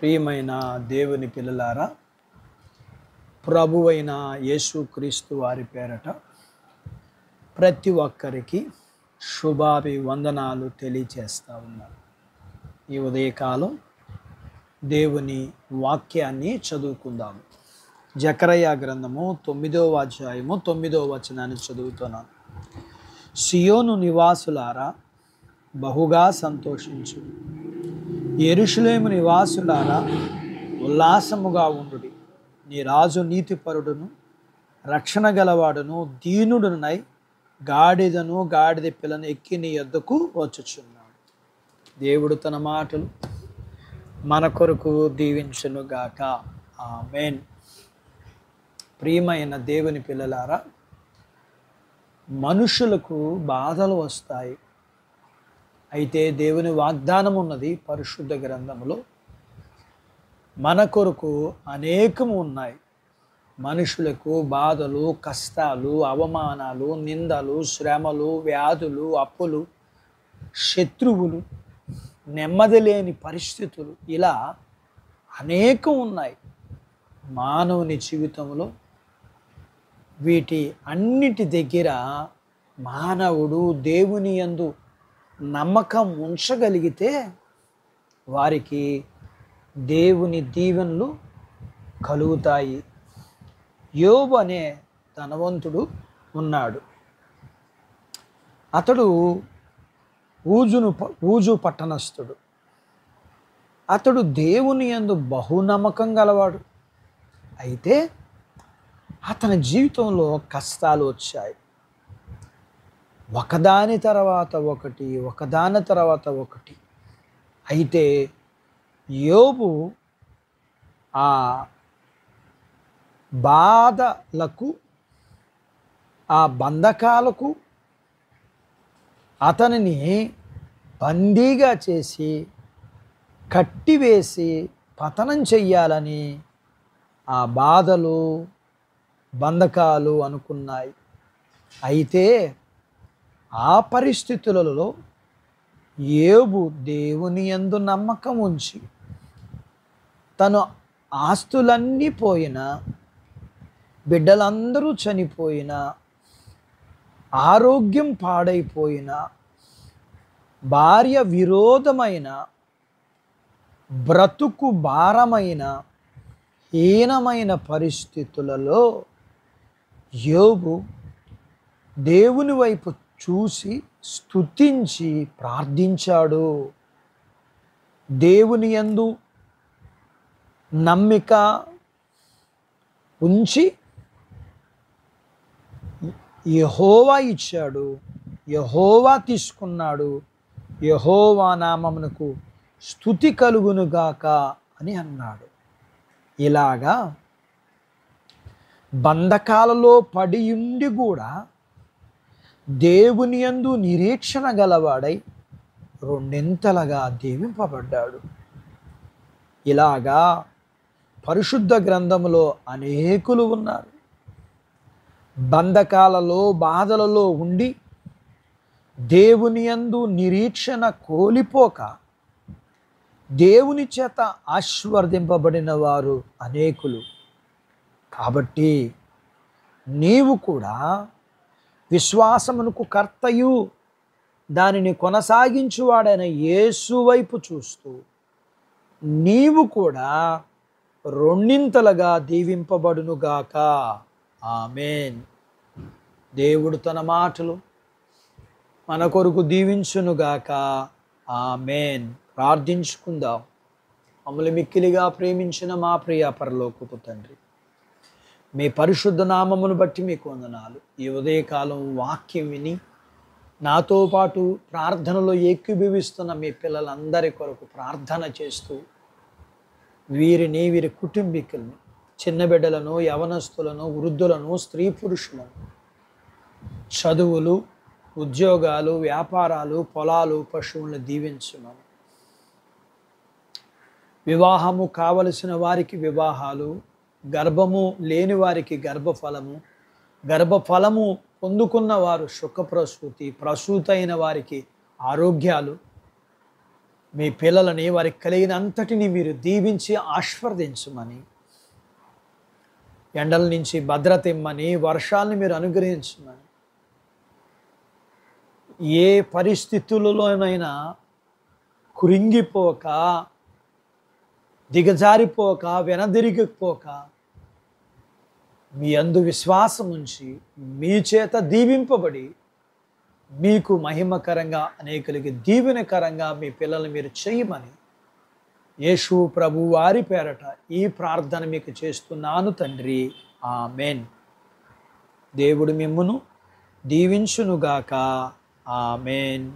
ప్రియమైన దేవుని పిల్లలారా, ప్రభువైన యేసుక్రీస్తు వారి పేరట ప్రతి ఒక్కరికి శుభాభివందనాలు తెలియచేస్తా ఉన్నాను. ఈ ఉదయకాలం దేవుని వాక్యాన్ని చదువుకుందాము. జకరయా గ్రంథము 9వ అధ్యాయము 9వ వచనాన్ని చదువుతున్నాను. సియోను నివాసులారా బహుగా సంతోషించు, యెరూషలేము నివాసులారా ఉల్లాసముగా ఉండుడి. నీ రాజు నీతిపరుడును రక్షణ గలవాడును దీనుడునై గాడిదను గాడిద పిల్లను ఎక్కి నీ యొద్దకు వచ్చుచున్నాడు. దేవుడు తన మాటలు మన కొరకు దీవించునుగాక. ఆమేన్. ప్రియమైన దేవుని పిల్లలారా, మనుషులకు బాధలు వస్తాయి. అయితే దేవుని వాగ్దానం ఉన్నది పరిశుద్ధ గ్రంథములో. మన కొరకు అనేకము ఉన్నాయి. మనుషులకు బాధలు, కష్టాలు, అవమానాలు, నిందలు, శ్రమలు, వ్యాధులు, అప్పులు, శత్రువులు, నెమ్మది లేని పరిస్థితులు, ఇలా అనేకం ఉన్నాయి మానవుని జీవితంలో. వీటి అన్నిటి దగ్గర మానవుడు దేవుని యందు నమ్మకం ఉంచగలిగితే వారికి దేవుని దీవెనలు కలుగుతాయి. యోబు అనే ధనవంతుడు ఉన్నాడు. అతడు ఊజు పట్టణస్థుడు. అతడు దేవుని యందు బహునమ్మకం గలవాడు. అయితే అతని జీవితంలో కష్టాలు వచ్చాయి. ఒకదాని తర్వాత ఒకటి, ఒకదాని తర్వాత ఒకటి. అయితే యోబు ఆ బాధలకు, ఆ బంధకాలకు అతనిని బందీగా చేసి కట్టివేసి పతనం చెయ్యాలని ఆ బాధలు, బంధకాలు అనుకున్నాయి. అయితే ఆ పరిస్థితులలో యోబు దేవుని యందు నమ్మకం ఉంచి తను ఆస్తులన్నీ పోయినా, బిడ్డలందరూ చనిపోయినా, ఆరోగ్యం పాడైపోయినా, భార్య విరోధమైన, బ్రతుకు భారమైన, హీనమైన పరిస్థితులలో యోబు దేవుని వైపు చూసి స్తుతించి ప్రార్థించాడు. దేవుని యందు నమ్మిక ఉంచి యెహోవా ఇచ్చాడు, యెహోవా తీసుకున్నాడు, యెహోవా నామమునకు స్తుతి కలుగునుగాక అని అన్నాడు. ఇలాగా బంధకాలలో పడి ఉండి కూడా దేవుని యందు నిరీక్షణ గలవాడై రెండింతలుగా దీవింపబడ్డాడు. ఇలాగా పరిశుద్ధ గ్రంథములో అనేకులు ఉన్నారు. బంధకాలలో, బాధలలో ఉండి దేవుని యందు నిరీక్షణ కోల్పోక దేవుని చేత ఆశీర్వదింపబడిన వారు అనేకులు. కాబట్టి నీవు కూడా విశ్వాసమునకు కర్తయు దానిని కొనసాగించువాడైన యేసు వైపు చూస్తూ నీవు కూడా రెండింతలుగా దీవింపబడునుగాక. ఆమేన్. దేవుడు తన మాటలు మన కొరకు దీవించునుగాక. ఆమేన్. ప్రార్థించుకుందాం. మమ్మల్ని మిక్కిలిగా ప్రేమించిన మా ప్రియ పరలోకపు తండ్రి, మీ పరిశుద్ధ నామమును బట్టి మీకు వందనాలు. ఈ ఉదయకాలం వాక్యం విని నాతో పాటు ప్రార్థనలో ఏకీభవిస్తున్న మీ పిల్లలందరి కొరకు ప్రార్థన చేస్తూ వీరిని, వీరి కుటుంబీకులను, చిన్న బిడ్డలను, యవనస్తులను, వృద్ధులను, స్త్రీ పురుషులను, చదువులు, ఉద్యోగాలు, వ్యాపారాలు, పొలాలు, పశువులను దీవించున్నాను. వివాహము కావలసిన వారికి వివాహాలు, గర్భము లేని వారికి గర్భఫలము, గర్భఫలము పొందుకున్న వారు సుఖప్రసూతి, ప్రసూతి అయిన వారికి ఆరోగ్యాలు, మీ పిల్లలని వారికి కలిగిన అంతటిని మీరు దీవించి ఆశీర్వదించమని, ఎండల నుంచి భద్రత ఇమ్మని, వర్షాలను మీరు అనుగ్రహించమని, ఏ పరిస్థితులలోనైనా కృంగిపోక, దిగజారిపోక, వెనదిరిగిపోక, మీ యందు విశ్వాసం ఉంచి మీ చేత దీవింపబడి మీకు మహిమకరంగా అనేకులకి దీవెనకరంగా మీ పిల్లల్ని మీరు చేయమని యేసు ప్రభు వారి పేరట ఈ ప్రార్థన మీకు చేస్తున్నాను తండ్రి. ఆమేన్. దేవుడు మిమ్మును దీవించునుగాక. ఆమేన్.